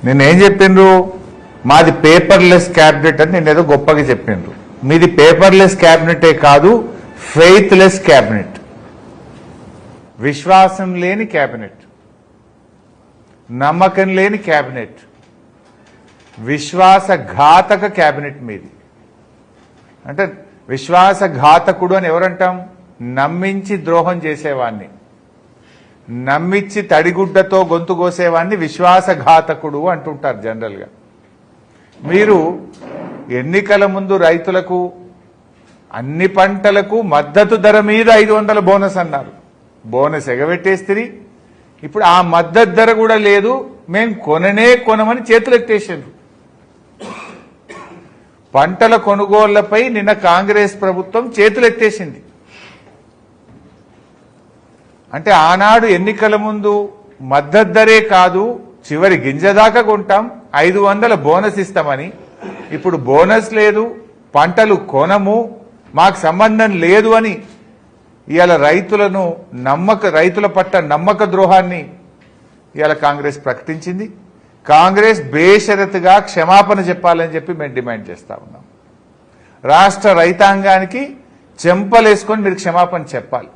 నేనేం చెప్పిండ్రు, మాది పేపర్లెస్ క్యాబినెట్ అని నేను ఏదో గొప్పగా చెప్పిండ్రు. మీది పేపర్లెస్ క్యాబినెటే కాదు, ఫెయిత్లెస్ క్యాబినెట్, విశ్వాసం లేని క్యాబినెట్, నమ్మకం లేని క్యాబినెట్, విశ్వాసఘాతక క్యాబినెట్ మీది. అంటే విశ్వాసఘాతకుడు అని ఎవరంటాం? నమ్మించి ద్రోహం చేసేవాణ్ణి, నమ్మించి తడిగుడ్డతో గొంతు కోసేవాడిని విశ్వాసఘాతకుడు అంటుంటారు జనరల్గా. మీరు ఎన్నికల ముందు రైతులకు అన్ని పంటలకు మద్దతు ధర మీద 500 బోనస్ అన్నారు. బోనస్ ఎగబెట్టేస్తే ఇప్పుడు ఆ మద్దతు ధర కూడా లేదు, మేం కొనమని చేతులు ఎత్తేసారు. పంటల కొనుగోళ్లపై నిన్న కాంగ్రెస్ ప్రభుత్వం చేతులు ఎత్తేసింది. అంటే ఆనాడు ఎన్నికల ముందు మద్దతు ధరే కాదు, చివరి గింజ దాకా కొంటాం, 500 బోనస్ ఇస్తామని, ఇప్పుడు బోనస్ లేదు, పంటలు కొనము, మాకు సంబంధం లేదు అని ఇవాళ రైతుల పట్ల నమ్మక ద్రోహాన్ని ఇవాళ కాంగ్రెస్ ప్రకటించింది. కాంగ్రెస్ బేషరతుగా క్షమాపణ చెప్పాలని చెప్పి మేము డిమాండ్ చేస్తా ఉన్నాం. రాష్ట్ర రైతాంగానికి చెంపలేసుకొని మీరు క్షమాపణ చెప్పాలి.